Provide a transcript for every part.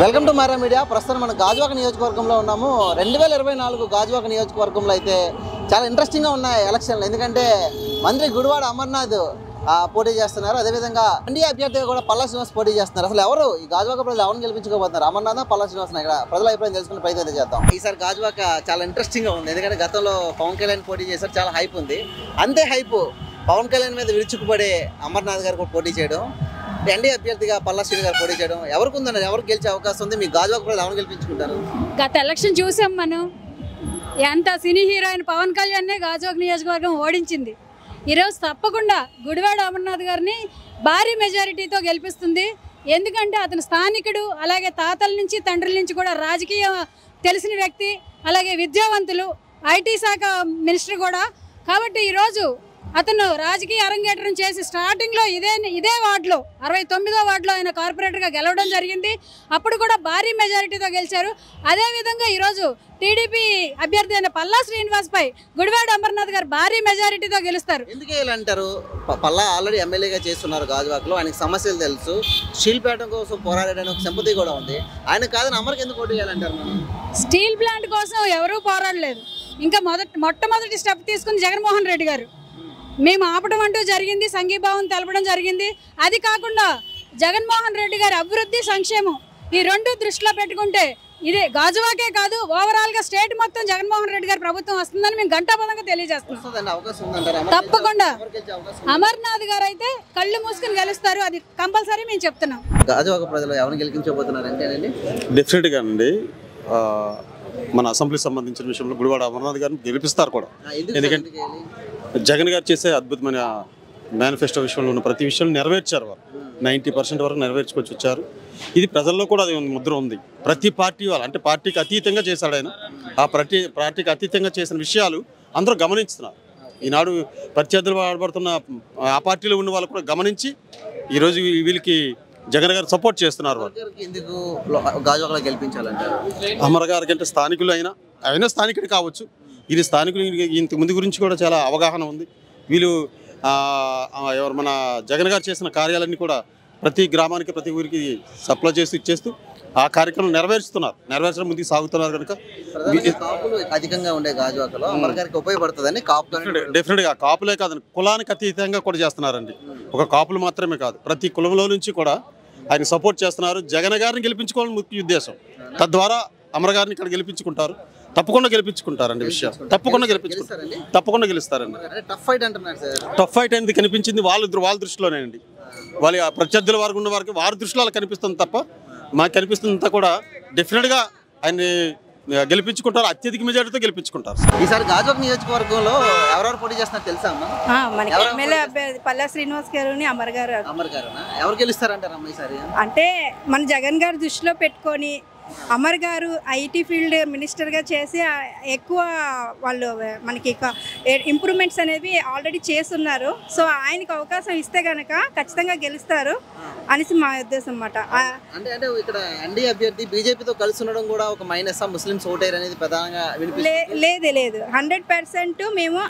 Welcome to Myra media. ప్రస్తుతం మనం గాజువాక నియోజకవర్గంలో ఉన్నాము. 2024 గాజువాక నియోజకవర్గంలో అయితే చాలా ఇంట్రెస్టింగ్గా ఉన్నాయి ఎలక్షన్లు. ఎందుకంటే మంత్రి గుడివాడ అమర్నాథ్ పోటీ చేస్తున్నారు. అదేవిధంగా ఎన్డీఏ అభ్యర్థిగా కూడా పల్లా శ్రీనివాస్ పోటీ చేస్తున్నారు. అసలు ఎవరు ఈ గాజువాక ప్రజలు ఎవరిని గెలిపించుకోబోతున్నారు, అమర్నాథ్ పల్లా శ్రీనివాస్? ఇక్కడ ప్రజల అభిప్రాయం తెలుసుకునే ప్రయత్నం చేద్దాం. ఈసారి గాజువాక చాలా ఇంట్రెస్టింగ్గా ఉంది. ఎందుకంటే గతంలో పవన్ కళ్యాణ్ పోటీ చేశారు, చాలా హైప్ ఉంది. అంతే హైప్ పవన్ కళ్యాణ్ మీద విరుచుకుపడే అమర్నాథ్ గారు కూడా పోటీ చేయడం, ఎన్డీఏ అభ్యర్థిగా పల్లా శ్రీనివాస్ గారు పోటీ చేయడం, ఎవరికి ఉందన్నారు, ఎవరికి గెలిచే అవకాశం ఉంది? మీ గాజువాక ప్రజలు ఎవరు గెలిపించుకుంటారు? గత ఎలక్షన్ చూసాం మనం. ఎంత సినీ హీరోయిన్ పవన్ కళ్యాణ్నే గాజువాక నియోజకవర్గం ఓడించింది. ఈరోజు తప్పకుండా గుడివాడ అమర్నాథ్ గారిని భారీ మెజారిటీతో గెలిపిస్తుంది. ఎందుకంటే అతను స్థానికుడు, అలాగే తాతల నుంచి తండ్రుల నుంచి కూడా రాజకీయ తెలిసిన వ్యక్తి, అలాగే విద్యావంతులు, ఐటీ శాఖ మినిస్టర్ కూడా. కాబట్టి ఈరోజు అతను రాజకీయ అరంగేట్రం చేసి స్టార్టింగ్లో ఇదే వార్డులో 69వ వార్డులో ఆయన కార్పొరేటర్గా గెలవడం జరిగింది. అప్పుడు కూడా భారీ మెజారిటీతో గెలిచారు. అదేవిధంగా ఈరోజు టీడీపీ అభ్యర్థి అయిన పల్లా శ్రీనివాస్పై గుడివాడ అమర్నాథ్ గారు భారీ మెజారిటీతో గెలుస్తారు. ఎందుకు అంటారు? పల్లా ఆల్రెడీ ఎమ్మెల్యేగా చేస్తున్నారు గాజువాకలో, ఆయనకు సమస్యలు తెలుసు, స్టీల్ ప్లాంట్ కోసం పోరాడడానికి ఒక సింపతి కూడా ఉంది. ఆయన కాదని అమర్కి ఎందుకు ఓటు వేయాలంటారు? మనం స్టీల్ ప్లాంట్ కోసం ఎవరూ పోరాడలేదు. ఇంకా మొట్టమొదటి స్టెప్ తీసుకుని జగన్మోహన్ రెడ్డి గారు. మేము ఆపడం అంటూ జరిగింది, సంఘీభావం తెలపడం జరిగింది. అది కాకుండా జగన్మోహన్ రెడ్డి గారి అభివృద్ధి, సంక్షేమం ఈ రెండు దృష్టిలో పెట్టుకుంటే ఇదే గాజువాకే కాదు, ఓవరాల్గా స్టేట్ మొత్తం జగన్మోహన్ రెడ్డి గారి ప్రభుత్వం వస్తుందని మేము ఘంటాపథంగా తెలియజేస్తున్నాం. తప్పకుండా అమర్నాథ్ గారు అయితే కళ్ళు మూసుకుని గెలుస్తారు, అది కంపల్సరీ మేము చెప్తున్నాం. గాజువాక ప్రజలు ఎవరిని గెలిపించబోతున్నారు అంటేనండి, డెఫినెట్గా అండి మన అసెంబ్లీకి సంబంధించిన విషయంలో గుడివాడ అమర్నాథ్ గారిని గెలిపిస్తారు కూడా. ఎందుకంటే జగన్ గారు చేసే అద్భుతమైన మేనిఫెస్టో విషయంలో ఉన్న ప్రతి విషయాన్ని నెరవేర్చారు. వారు 90% వరకు నెరవేర్చుకొచ్చి వచ్చారు. ఇది ప్రజల్లో కూడా అది ముద్ర ఉంది. ప్రతి పార్టీ వాళ్ళు అంటే పార్టీకి అతీతంగా చేశాడు ఆయన. ఆ పార్టీకి అతీతంగా చేసిన విషయాలు అందరూ గమనిస్తున్నారు. ఈనాడు ప్రత్యర్థులు ఆడబడుతున్న ఆ పార్టీలో ఉన్న వాళ్ళు కూడా గమనించి ఈరోజు వీళ్ళకి జగన్ గారు సపోర్ట్ చేస్తున్నారు. ఎందుకు గాజువాకలో గెలిపించాలంటారు? అమర్ గారికి అంటే స్థానికులు అయినా స్థానికుడు కావచ్చు. ఇది స్థానికులు ఇంత ముందు గురించి కూడా చాలా అవగాహన ఉంది. వీళ్ళు ఎవరు మన జగన్ గారు చేసిన కార్యాలన్నీ కూడా ప్రతి గ్రామానికి ప్రతి ఊరికి సప్లై చేస్తూ ఇచ్చేస్తూ ఆ కార్యక్రమం నెరవేర్చడం ముందుకు సాగుతున్నారు. కనుక అధికంగా ఉండే గాజువాకలో అమర్ గారికి ఉపయోగపడుతుందని డెఫినెట్గా కాపులే కాదండి, కులానికి అతీతంగా కూడా చేస్తున్నారండి. ఒక కాపులు మాత్రమే కాదు, ప్రతి కులంలో నుంచి కూడా ఆయన సపోర్ట్ చేస్తున్నారు. జగన్ గారిని గెలిపించుకోవాలని ముఖ్య ఉద్దేశం. తద్వారా అమర్ గారిని ఇక్కడ గెలిపించుకుంటారు, తప్పకుండా గెలిపించుకుంటారండి. విషయం తప్పకుండా గెలుస్తారండి. టఫ్ ఫైట్ అనేది కనిపించింది వాళ్ళ దృష్టిలోనేనండి. వాళ్ళ ప్రత్యర్థుల వారికి ఉన్న వారికి వారి దృష్టిలో అలా కనిపిస్తుంది తప్ప మాకు కనిపిస్తుందంతా కూడా డెఫినెట్గా ఆయన్ని గెలిపించుకుంటారు, అత్యధిక మెజారిటీతో గెలిపించుకుంటారు. ఈసారి గాజువాక నియోజకవర్గంలో ఎవరెవరు పోటీ చేస్తున్నారు తెలుసా? మనకి ఎమ్మెల్యే అభ్యర్థి పల్లా శ్రీనివాస్ గారు, అమర్ గారు. ఎవరు గెలుస్తారంటారు ఈసారి? అంటే మన జగన్ గారు దృష్టిలో పెట్టుకొని అమర్ గారు ఐటీ ఫీల్డ్ మినిస్టర్గా చేసి ఎక్కువ వాళ్ళు మనకి ఇంప్రూవ్మెంట్స్ అనేవి ఆల్రెడీ చేస్తున్నారు. సో ఆయనకు అవకాశం ఇస్తే కనుక ఖచ్చితంగా గెలుస్తారు అనేసి మా ఉద్దేశం అన్నమాట. అంటే ఇక్కడ ఎన్డీఏ అభ్యర్థి బీజేపీతో కలిసి ఉండడం కూడా ఒక మైనస్, ముస్లిమ్స్ ఓటేరు అనేది ప్రధానంగా లేదు 100% మేము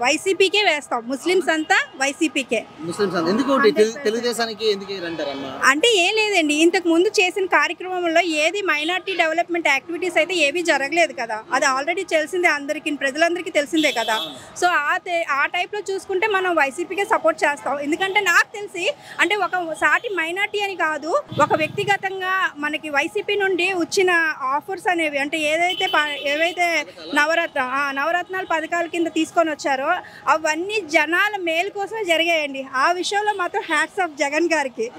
వైసీపీకే వేస్తాం. ముస్లిమ్స్ అంతా వైసీపీకే. ఎందుకు తెలుగుదేశానికి ఎందుకు అంటారమ్మా? అంటే ఏం లేదండి, ఇంతకు ముందు చేసిన కార్యక్రమంలో ఏది మైనార్టీ డెవలప్మెంట్ యాక్టివిటీస్ అయితే ఏవి జరగలేదు కదా. అది ఆల్రెడీ తెలిసిందే, అందరికీ ప్రజలందరికీ తెలిసిందే కదా. సో ఆ టైప్లో చూసుకుంటే మనం వైసీపీకే సపోర్ట్ చేస్తాం. ఎందుకంటే నాకు తెలిసి అంటే ఒక సాటి మైనార్టీ అని కాదు, ఒక వ్యక్తిగతంగా మనకి వైసీపీ నుండి వచ్చిన ఆఫర్స్ అనేవి అంటే ఏవైతే నవరత్నాల పథకాల కింద తీసుకొని వచ్చారో అవన్నీ జనాల మేలు కోసమే జరిగాయండి. ఆ విషయంలో మాత్రం హ్యాట్స్ ఆఫ్ జగన్ గారికి.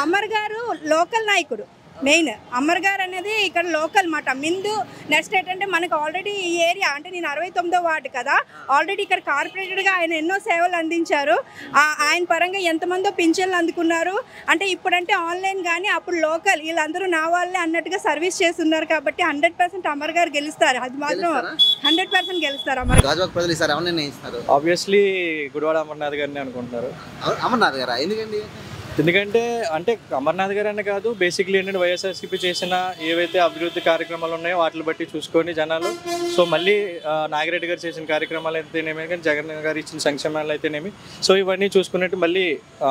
అమర్ గారు లోకల్ నాయకుడు, మెయిన్ అమర్ గారు అనేది ఇక్కడ లోకల్ మాట. మిందు నెక్స్ట్ ఏంటంటే మనకు ఆల్రెడీ ఈ ఏరియా అంటే నేను 69వ వార్డు కదా, ఆల్రెడీ ఇక్కడ కార్పొరేటర్గా ఆయన ఎన్నో సేవలు అందించారు. ఆయన పరంగా ఎంతమందో పింఛన్లు అందుకున్నారు. అంటే ఇప్పుడంటే ఆన్లైన్ కానీ అప్పుడు లోకల్ వీళ్ళందరూ నా వాళ్ళే అన్నట్టుగా సర్వీస్ చేస్తున్నారు. కాబట్టి 100% అమర్ గారు గెలుస్తారు. అది మాత్రం 100% గెలుస్తారు. ఆబ్వియస్లీ గుడివాడ అమర్నాథ్ గారిని అనుకుంటున్నారు. అమర్నాథ్ గారా? ఎందుకండి? ఎందుకంటే అంటే అమర్నాథ్ గారు అనే కాదు, బేసిక్లీ ఏంటంటే వైఎస్ఆర్సీపీ చేసిన ఏవైతే అభివృద్ధి కార్యక్రమాలు ఉన్నాయో వాటిని బట్టి చూసుకొని జనాలు సో మళ్ళీ నాగిరెడ్డి గారు చేసిన కార్యక్రమాలు అయితేనేమి, కానీ జగన్ గారు ఇచ్చిన సంక్షేమాలు అయితేనేమి, సో ఇవన్నీ చూసుకున్నట్టు మళ్ళీ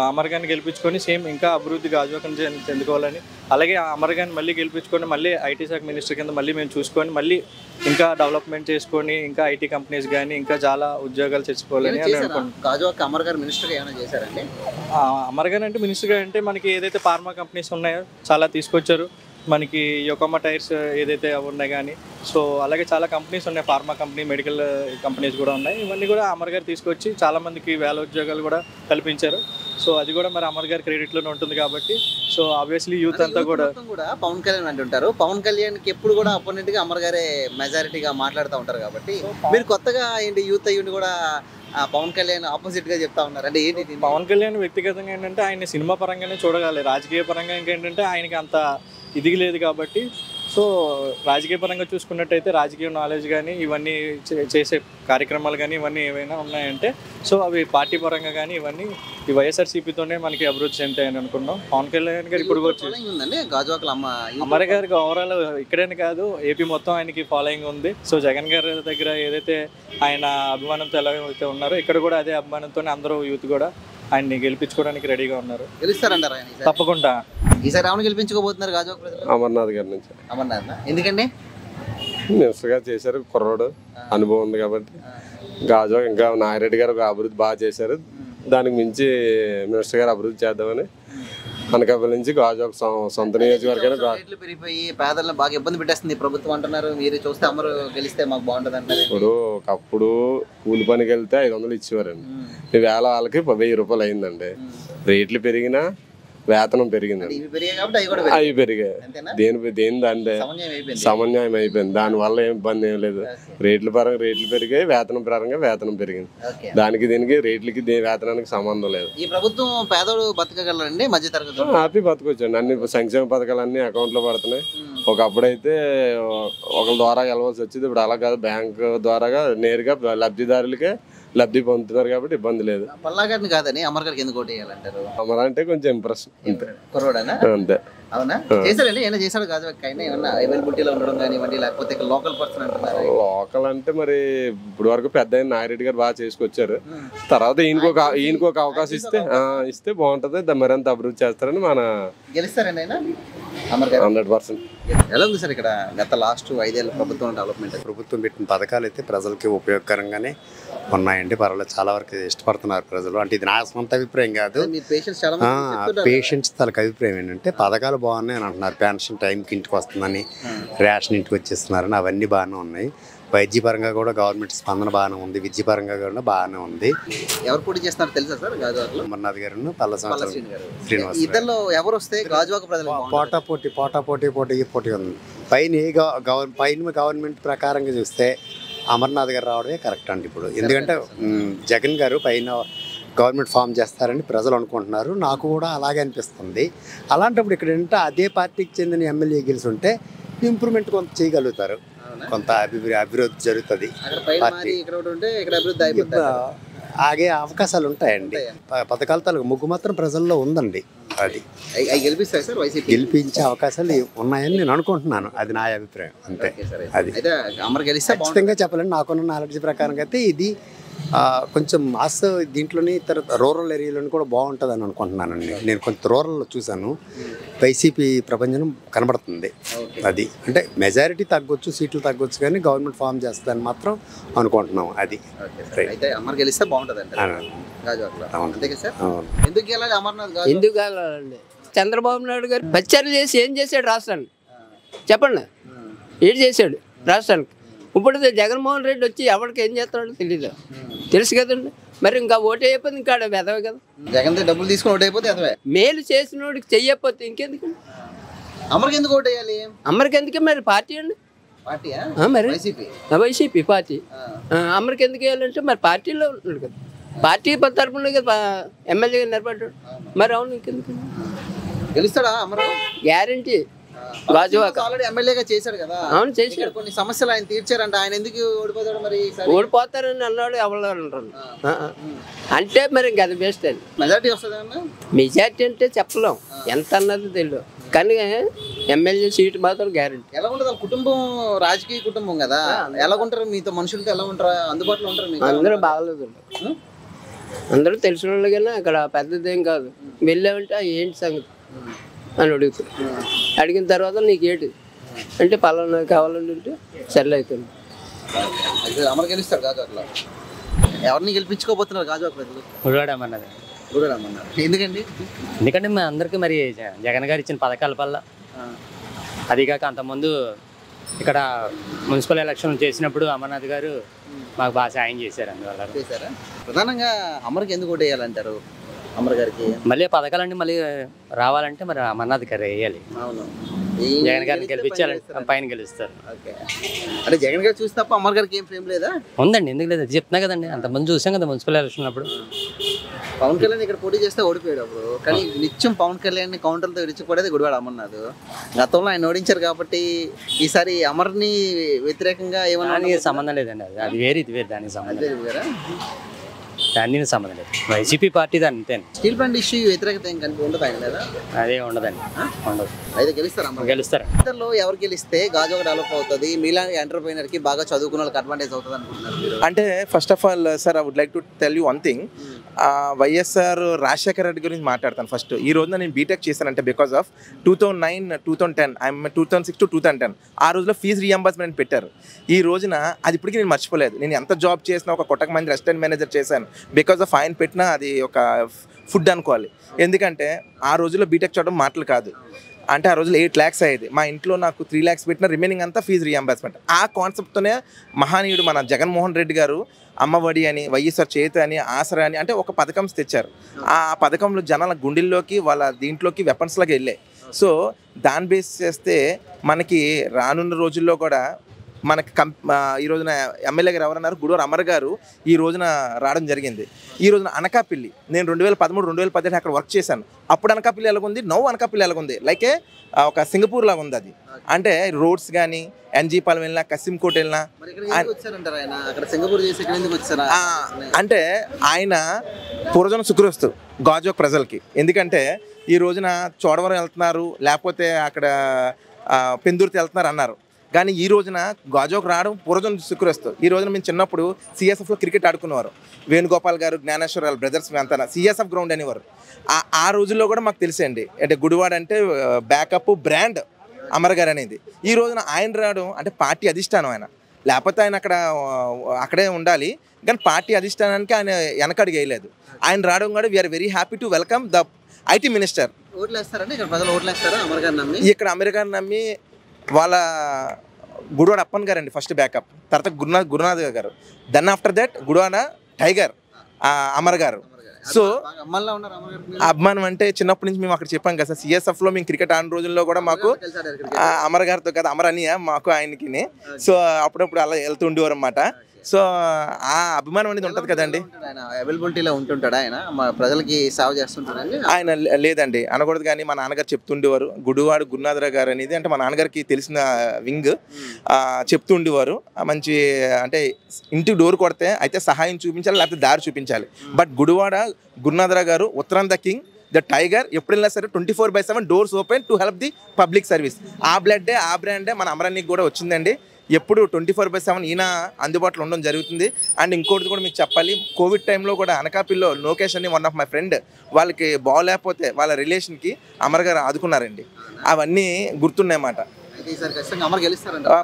అమర్ గారిని గెలిపించుకొని సేమ్ ఇంకా అభివృద్ధి గాజువాకం చెందుకోవాలని, అలాగే అమర్ గారిని మళ్ళీ గెలిపించుకొని మళ్ళీ ఐటీ శాఖ మినిస్టర్ కింద మళ్ళీ మేము చూసుకొని మళ్ళీ ఇంకా డెవలప్మెంట్ చేసుకొని ఇంకా ఐటీ కంపెనీస్ కానీ ఇంకా చాలా ఉద్యోగాలు తెచ్చుకోవాలని అనుకుంటున్నాను. గాజువాక అమర్ గారు మినిస్టర్గా ఏమైనా చేశారండి? అమర్ గారు అంటే మినిస్టర్గా అంటే మనకి ఏదైతే ఫార్మా కంపెనీస్ ఉన్నాయో చాలా తీసుకొచ్చారు. మనకి యోకోమా టైర్స్ ఏదైతే ఉన్నాయి కానీ, సో అలాగే చాలా కంపెనీస్ ఉన్నాయి, ఫార్మా కంపెనీ, మెడికల్ కంపెనీస్ కూడా ఉన్నాయి. ఇవన్నీ కూడా అమర్ గారు తీసుకొచ్చి చాలామందికి వేల ఉద్యోగాలు కూడా కల్పించారు. సో అది కూడా మరి అమర్ గారి క్రెడిట్లోనే ఉంటుంది కాబట్టి సో ఆబ్వియస్లీ యూత్ అంతా కూడా పవన్ కళ్యాణ్ అంటుంటారు. పవన్ కళ్యాణ్కి ఎప్పుడు కూడా అపోనెంట్గా అమర్ గారే మెజారిటీగా మాట్లాడుతూ ఉంటారు కాబట్టి మీరు కొత్తగా ఏంటి యూత్ అయ్యుండి కూడా పవన్ కళ్యాణ్ ఆపోజిట్ గా చెప్తా ఉన్నారు అంటే ఏంటి? పవన్ కళ్యాణ్ వ్యక్తిగతంగా ఏంటంటే ఆయన సినిమా పరంగానే చూడగలరు, రాజకీయ పరంగా ఇంకేంటంటే ఆయనకి అంత ఇదిగి లేదు కాబట్టి సో రాజకీయ పరంగా చూసుకున్నట్టయితే రాజకీయ నాలెడ్జ్ కానీ ఇవన్నీ చేసే కార్యక్రమాలు కానీ ఇవన్నీ ఏవైనా ఉన్నాయంటే సో అవి పార్టీ పరంగా కానీ ఇవన్నీ ఈ వైఎస్ఆర్సీపీతోనే మనకి అభివృద్ధి చెందుతాయని అనుకున్నాం. పవన్ కళ్యాణ్ గారు ఇప్పుడు అమర్ గారికి ఓవరాల్ ఇక్కడనే కాదు ఏపీ మొత్తం ఆయనకి ఫాలోయింగ్ ఉంది. సో జగన్ గారి దగ్గర ఏదైతే ఆయన అభిమానంతో ఎలా అయితే ఉన్నారో ఇక్కడ కూడా అదే అభిమానంతోనే అందరూ యూత్ కూడా ఆయన్ని గెలిపించుకోవడానికి రెడీగా ఉన్నారు. గెలుస్తారంటారా? తప్పకుండా ఈసారి ఎవరు గెలిపించుకోబోతున్నారు గాజువాక ప్రజలు? అమర్నాథ్ గారి నుంచి. అమర్నాథ్ ఎందుకండి? మినిస్టర్గా చేశారు, కుర్రోడు అనుభవం ఉంది కాబట్టి. గాజువాక ఇంకా నాగిరెడ్డి గారు ఒక అభివృద్ధి బాగా చేశారు, దానికి మించి మినిస్టర్ గారు అభివృద్ధి చేద్దామని అనకాపల్లి నుంచి గాజువాక సొంత నియోజకవర్గం. రేట్లు పెరిగిపోయి పేదలను బాగా ఇబ్బంది పెట్టేస్తుంది ప్రభుత్వం అంటున్నారు. మీరు చూస్తే అమరు గెలిస్తే మాకు బాగుంటుంది అంటారు. ఇప్పుడు ఒకప్పుడు కూలి పనికి వెళ్తే 500 ఇచ్చేవారండి, ఈవేళ వాళ్ళకి 1000 రూపాయలు అయిందండి. రేట్లు పెరిగినా వేతనం పెరిగిందండి, అవి పెరిగాయి. దేని దాంట్లో సమన్వయం అయిపోయింది. దానివల్ల ఏం ఇబ్బంది ఏం లేదు. రేట్ల పరంగా రేట్లు పెరిగాయి, వేతనం పరంగా వేతనం పెరిగింది. దానికి దీనికి రేట్లకి వేతనానికి సంబంధం లేదు. ఈ ప్రభుత్వం పేదోడు బతకగలరండి, మధ్య తరగతి హ్యాపీ బతకొచ్చండి. అన్ని సంక్షేమ పథకాలు అన్ని అకౌంట్లో పడుతున్నాయి. ఒకప్పుడైతే ఒకరి ద్వారా వెళ్ళవలసి వచ్చేది, ఇప్పుడు అలా కాదు, బ్యాంక్ ద్వారాగా నేరుగా లబ్ధిదారులకే లబ్ధి పొందుతున్నారు కాబట్టి ఇబ్బంది లేదు. పల్లాగారిని కాదని అమర్ గారికి ఎందుకు ఓటు వేయాలంటారు? అమర్ అంటే కొంచెం ఇంప్రెస్ అంతే. కుర్రోడనా? అంతే. అవునా? చేశారండి ఏమైనా చేశాడు గాజువాక? ఏమన్నా అవైలబిలిటీలో ఉండడం కానివ్వండి, లేకపోతే ఇక్కడ లోకల్ పర్సన్ అంటున్నారు. లోకల్ అంటే మరి ఇప్పుడు వరకు పెద్ద నాగిరెడ్డి గారు బాగా చేసుకొచ్చారు. తర్వాత ఈయనకు ఒక అవకాశం ఇస్తే బాగుంటది, మరింత అభివృద్ధి చేస్తారని మన గెలుస్తారండి ఆయన అమర్ గారు 100%. ఎలా ఉంది సార్ ఇక్కడ గత లాస్ట్ 5 ఏళ్ళ ప్రభుత్వం డెవలప్మెంట్? ప్రభుత్వం పెట్టిన పథకాలు అయితే ప్రజలకి ఉపయోగకరంగానే ఉన్నాయండి. పర్వాలేదు, చాలా వరకు ఇష్టపడుతున్నారు ప్రజలు. అంటే ఇది నా సొంత అభిప్రాయం కాదు, పేషెంట్స్ తనకు అభిప్రాయం ఏంటంటే పథకాలు బాగున్నాయి అని అంటున్నారు. పెన్షన్ టైంకి ఇంటికి వస్తుందని, రేషన్ ఇంటికి వచ్చేస్తున్నారని, అవన్నీ బాగానే ఉన్నాయి. వైద్యపరంగా కూడా గవర్నమెంట్ స్పందన బాగానే ఉంది, విద్యపరంగా కూడా బాగానే ఉంది. ఎవరు పోటీ చేస్తున్నారు తెలుసా సార్ గాజువాకలో? అమర్నాథ్ గారు, పల్ల శ్రీనివాస్. ఇద్దరు ఎవరు వస్తే గాజువాక ప్రజలు పోటీ ఉంది. పైన గవర్నమెంట్ ప్రకారంగా చూస్తే అమర్నాథ్ గారు రావడమే కరెక్ట్ అండి ఇప్పుడు. ఎందుకంటే జగన్ గారు పైన గవర్నమెంట్ ఫామ్ చేస్తారని ప్రజలు అనుకుంటున్నారు, నాకు కూడా అలాగే అనిపిస్తుంది. అలాంటప్పుడు ఇక్కడ ఏంటంటే అదే పార్టీకి చెందిన ఎమ్మెల్యే గెలిచి ఉంటే ఇంప్రూవ్మెంట్ కొంత చేయగలుగుతారు, కొంత అభివృద్ధి జరుగుతుంది. ఆగే అవకాశాలు ఉంటాయండి. పథకాల తాలూకు ముగ్గు మాత్రం ప్రజల్లో ఉందండి. అది గెలిపించే అవకాశాలు ఉన్నాయని నేను అనుకుంటున్నాను. అది నా అభిప్రాయం అంతే. అది ఖచ్చితంగా చెప్పాలండి. నాకున్న నాలెడ్జ్ ప్రకారంగా అయితే ఇది కొంచెం ఆశ దీంట్లోని తర్వాత రూరల్ ఏరియాలోని కూడా బాగుంటుంది అని అనుకుంటున్నానండి. నేను కొంత రూరల్లో చూశాను, వైసీపీ ప్రపంచం కనబడుతుంది. అది అంటే మెజారిటీ తగ్గొచ్చు, సీట్లు తగ్గొచ్చు, కానీ గవర్నమెంట్ ఫామ్ చేస్తుందని మాత్రం అనుకుంటున్నాం. అది ఎందుకు కావాలండి? చంద్రబాబు నాయుడు గారు పచ్చర్లు చేసి ఏం చేశాడు రాష్ట్రానికి చెప్పండి? ఏం చేశాడు రాష్ట్రానికి? ఇప్పుడు జగన్మోహన్ రెడ్డి వచ్చి ఎవరికి ఏం చేస్తాడో తెలియదు, తెలుసు కదండి. మరి ఇంకా ఓటు అయిపోతే ఇంకా ఎదవే కదా. జగన్ డబ్బులు తీసుకుని ఓటు అయిపోతే ఎదవే. మేలు చేసినోడికి చెయ్యకపోతే ఇంకెందుకు? అమర్కి ఎందుకు ఓటు వేయాలి? అమర్కి ఎందుకే? మరి పార్టీ అండి, మరి వైసీపీ పార్టీ. అమర్కి ఎందుకు వేయాలంటే మరి పార్టీలో ఉన్నాడు కదా, పార్టీ తరపున కదా ఎమ్మెల్యేగా నిలబడ్డాడు. మరి అవును, ఇంకెందుకు? గెలుస్తాడా అమరు? గ్యారంటీ. గాజువాక ఆల్రెడీ ఎమ్మెల్యేగా చేశాడు కదా. అవును చేశాడు. ఇక్కడ కొన్ని సమస్యలు ఆయన తీర్చారంట. ఆయన ఎందుకు ఓడిపోతాడు మరి ఈసారి? ఓడిపోతారని అన్నాడు ఎవరు అంటారు. అంటే మరి ఇంకా అది బెస్ట్ అది. మెజారిటీ వస్తుందన్నా? మెజార్టీ అంటే చెప్పలేం, ఎంత అన్నది తెలియదు, కానీ ఎమ్మెల్యే సీట్ మాత్రం గ్యారెంటీ. ఎలా ఉంటుంది వాళ్ళ కుటుంబం? రాజకీయ కుటుంబం కదా, ఎలా ఉంటారు మీతో? మనుషులతో ఎలా ఉంటారు? అందుబాటులో ఉంటారు మీకు? అందరూ బాగలేదు, అందరూ తెలిసిన వాళ్ళు కన్నా అక్కడ పెద్దదేం కాదు. వెళ్ళామంటే ఏంటి సంగతి అని అడుగుతారు. అడిగిన తర్వాత నీకు ఏంటి అంటే పలానా కావాలంటే సర్లే అవుతుంది. అమరు గెలుస్తారు గాజువాకలో. ఎవరిని గెలిపించుకోబోతున్నారు గాజువాక ప్రజలు? గుడివాడమన్నది. గుడివాడమన్నారు. ఎందుకండి? ఎందుకంటే మా అందరికీ మరి జగన్ గారు ఇచ్చిన పథకాల వల్ల, అదిగాక అంతకుముందు ఇక్కడ మున్సిపల్ ఎలక్షన్ చేసినప్పుడు అమర్నాథ్ గారు మాకు బాగా సాయం చేశారు. అందువల్ల చేశారా? ప్రధానంగా అమర్కి ఎందుకు ఓటు వేయాలంటారు? అమర్ గారికి మళ్ళీ పథకాలన్నీ మళ్ళీ రావాలంటే మరి అమర్నాథ్ గారు వేయాలి. అవును, జగన్ గారిని గెలిపించాలంటే పైన గెలుస్తారు. అంటే జగన్ గారు చూసి తప్ప అమర్ గారికి ఏం ఫ్రేమ్ లేదా? ఉందండి, ఎందుకు లేదు, చెప్తున్నా కదండి. అంతకుముందు చూసాం కదా మున్సిపల్ ఎలక్షన్ అప్పుడు. పవన్ కళ్యాణ్ ఇక్కడ పోటీ చేస్తే ఓడిపోయాడు అప్పుడు. కానీ నిత్యం పవన్ కళ్యాణ్ కౌంటర్లతో విడిచిపోయేది గుడివాడ అమర్నాథ్. గతంలో ఆయన ఓడించారు కాబట్టి ఈసారి అమర్ని వ్యతిరేకంగా ఏమన్నా సంబంధం లేదండి. అది వేరే, ఇది వేరు, దానికి సంబంధం లేదు. దానికి సంబంధం లేదు. వైసీపీ పార్టీ అంతే. స్టీల్ ప్లాంట్ ఇష్యూ వ్యతిరేకత ఏం కనిపి ఉండదు ఆయన లేదా? అదే ఉండదండి, ఉండదు. అయితే గెలుస్తారు, గెలుస్తారు. ఇద్దరులో ఎవరు గెలిస్తే గాజువాక డెవలప్ అవుతుంది, మీలాంటి ఎంటర్ప్రైనర్ కి బాగా చదువుకున్న వాళ్ళకి అడ్వాంటేజ్ అవుతుంది అనుకుంటున్నారు? అంటే first of all sir, I would like to tell you one thing. YSR Rajasekhara Reddy గురించి మాట్లాడతాను ఫస్ట్. ఈ రోజున నేను బీటెక్ చేశానంటే బికాస్ ఆఫ్ 2009, 2010, ఐఎమ్ 2006 to 2010. ఆ రోజులో ఫీజు రీఎంబర్స్మెంట్ పెట్టారు. ఈ రోజున అది ఇప్పటికీ నేను మర్చిపోలేదు. నేను ఎంత జాబ్ చేసినా, ఒక కొట్టక మంది రెస్టారెంట్ మేనేజర్ చేశాను బికాస్ ఆఫ్ ఆయన పెట్టిన అది ఒక ఫుడ్ అనుకోవాలి. ఎందుకంటే ఆ రోజుల్లో బీటెక్ చదవడం మాటలు కాదు. అంటే ఆ రోజులు 8 lakhs అయ్యేది. మా ఇంట్లో నాకు 3 lakhs పెట్టిన, రిమైనింగ్ అంతా ఫీజు రీఎంబర్స్మెంట్. ఆ కాన్సెప్ట్తోనే మహానీయుడు మన జగన్మోహన్ రెడ్డి గారు అమ్మఒడి అని, వైఎస్ఆర్ చేత అని, ఆసరా అని, అంటే ఒక పథకం తెచ్చారు. ఆ పథకంలో జనాల గుండెల్లోకి, వాళ్ళ దీంట్లోకి వెపన్స్ లాగా వెళ్ళాయి. సో దాన్ని బేస్ చేస్తే మనకి రానున్న రోజుల్లో కూడా మనకి ఈ రోజున ఎమ్మెల్యే గారు ఎవరన్నారు, గుడివాడ అమర్ గారు ఈ రోజున రావడం జరిగింది. ఈ రోజున అనకాపల్లి, నేను 2013, 2018 అక్కడ వర్క్ చేశాను. అప్పుడు అనకాపల్లి ఎలాగుంది, నవ్వు అనకాపల్లి ఎలాగుంది, లైకే ఒక సింగపూర్ లాగా ఉంది అది. అంటే రోడ్స్ కానీ, ఎన్జీపాలెం వెళ్ళినా, కసింకోట్ వెళ్ళినా. అంటే ఆయన పూర్వజన శుక్రస్తు గాజువాక ప్రజలకి. ఎందుకంటే ఈ రోజున చోడవరం వెళ్తున్నారు, లేకపోతే అక్కడ పెందుర్తి వెళ్తున్నారు అన్నారు. కానీ ఈ రోజున గాజువాక రావడం పూర్వజన శుక్రస్తు. ఈ రోజున మేము చిన్నప్పుడు సిఎస్ఎఫ్లో క్రికెట్ ఆడుకునేవారు. వేణుగోపాల్ గారు, జ్ఞానేశ్వర వాళ్ళ బ్రదర్స్ అంతా సిఎస్ఎఫ్ గ్రౌండ్ అనేవారు. ఆ రోజుల్లో కూడా మాకు తెలిసండి, అంటే గుడివాడ అంటే బ్యాకప్ బ్రాండ్ అమర్ గారు అనేది. ఈ రోజున ఆయన రావడం అంటే పార్టీ అధిష్టానం ఆయన, లేకపోతే ఆయన అక్కడే ఉండాలి, కానీ పార్టీ అధిష్టానానికి ఆయన వెనకడుగు వేయలేదు. ఆయన రావడం కూడా we are very happy to welcome the IT minister. ఇక్కడ అమర్ గారిని నమ్మి వాళ్ళ గుడివాడ అప్పన్ గారు అండి ఫస్ట్ బ్యాకప్, తర్వాత గురునాథ్ గారు, then after that Gudivada tiger Amar గారు. సో అభిమానం అంటే చిన్నప్పటి నుంచి మేము అక్కడ చెప్పాం కదా సార్, సిఎస్ఎఫ్లో మేము క్రికెట్ ఆడిన రోజుల్లో కూడా మాకు అమర్ గారితో కదా, అమర్ అనియా మాకు ఆయనకి. సో అప్పుడప్పుడు అలా వెళ్తూ ఉండేవారు అన్నమాట. సో ఆ అభిమానం అనేది ఉంటుంది కదండి. అవైలబిలిటీలో ఉంటుంటాడు ఆయన, ప్రజలకి సేవ చేస్తుంటాడు ఆయన. లేదండి అనకూడదు, కానీ మా నాన్నగారు చెప్తుండేవారు. గుడివాడ గురునాథరావు గారు అనేది అంటే మా నాన్నగారికి తెలిసిన వింగ్, చెప్తూ ఉండేవారు. మంచి అంటే ఇంటికి డోర్ కొడితే అయితే సహాయం చూపించాలి, లేకపోతే దారి చూపించాలి. బట్ గుడివాడ గురునాథరావు గారు ఉత్తరాంధ్ర కింగ్, ద టైగర్. ఎప్పుడు వెళ్ళినా సరే 24/7 doors open to help the public service. ఆ బ్లడ్డే, ఆ బ్రాండే మన అమరానికి కూడా వచ్చిందండి. ఎప్పుడు 24/7 ఈయన అందుబాటులో ఉండడం జరుగుతుంది. అండ్ ఇంకోటి కూడా మీకు చెప్పాలి, కోవిడ్ టైంలో కూడా అనకాపల్లిలో లోకేష్ అని వన్ ఆఫ్ మై ఫ్రెండ్, వాళ్ళకి బాగోలేకపోతే వాళ్ళ రిలేషన్కి అమర్ గారు ఆదుకున్నారండి. అవన్నీ గుర్తున్నాయన్నమాట.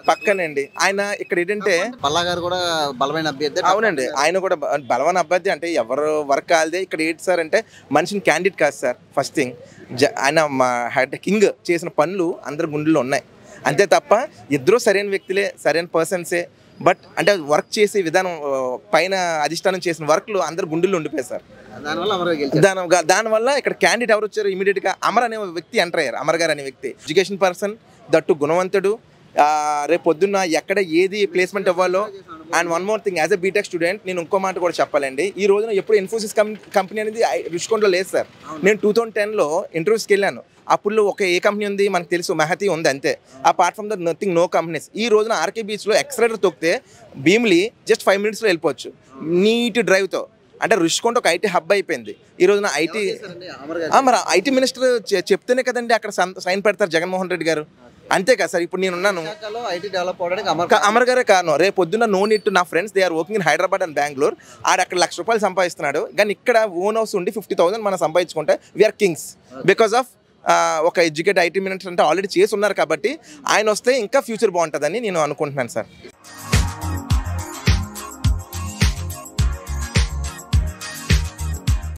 పక్కనండి ఆయన ఇక్కడ ఏంటంటే పల్లా గారు కూడా బలమైన అభ్యర్థి. అవునండి, ఆయన కూడా బలమైన అభ్యర్థి. అంటే ఎవరు వర్క్ కాలిదే. ఇక్కడ ఏంటి సార్ అంటే మనిషిని క్యాండిడేట్ కాదు సార్. ఫస్ట్ థింగ్ ఆయన హెడ్ కింగ్ చేసిన పనులు అందరి గుండెల్లో ఉన్నాయి, అంతే తప్ప ఇద్దరు సరైన వ్యక్తులే, సరైన పర్సన్సే. బట్ అంటే వర్క్ చేసే విధానం, పైన అధిష్టానం చేసిన వర్క్లు అందరు గుండెల్లో ఉండిపోయాయి సార్. దానివల్ల ఇక్కడ క్యాండిడేట్ ఎవరు వచ్చారు, ఇమీడియట్గా అమర్ అనే వ్యక్తి ఎంటర్ అయ్యారు. అమర్ గారు అనే వ్యక్తి ఎడ్యుకేషన్ పర్సన్, దట్టు గుణవంతుడు. రేపు పొద్దున్న ఎక్కడ ఏది ప్లేస్మెంట్ అవ్వాలో and one more thing as a BTech student నేను ఇంకో మాట కూడా చెప్పాలండి. ఈ రోజున ఎప్పుడు ఇన్ఫోసిస్ కంపెనీ అనేది రుషికొండలో లేదు సార్. నేను 2010లో ఇంటర్వ్యూస్కి వెళ్ళాను. అప్పుడు ఒక ఏ కంపెనీ ఉంది మనకు తెలుసు, మెహతీ ఉంది అంతే. Apart from the nothing, no companies. ఈ రోజున ఆర్కే బీచ్లో ఎక్సలరేటర్ తొక్కితే భీమిలి జస్ట్ 5 minutesలో వెళ్ళిపోవచ్చు నీట్ డ్రైవ్తో. అంటే రుషికొండ ఒక ఐటీ హబ్ అయిపోయింది ఈ రోజున. మరి ఐటీ మినిస్టర్ చెప్తేనే కదండి అక్కడ సైన్ పెడతారు జగన్మోహన్ రెడ్డి గారు. అంతే కదా సార్. ఇప్పుడు నేనున్నాను, అమర్ గారే కారణం. రేపు పొద్దున్న నో నీట్ టు నా friends they are working in Hyderabad and Bengaluru. ఆడ అక్కడ ₹1,00,000 సంపాదిస్తున్నాడు. కానీ ఇక్కడ ఓన్ హౌస్ ఉండి 50,000 మనం సంపాదించుకుంటే వీఆర్ కింగ్స్ బికాస్ ఆఫ్ ఒక ఎడ్యుకేట్ ఐటీ మినిస్టర్ అంటే ఆల్రెడీ చేసి ఉన్నారు కాబట్టి ఆయన వస్తే ఇంకా ఫ్యూచర్ బాగుంటుందని నేను అనుకుంటున్నాను సార్.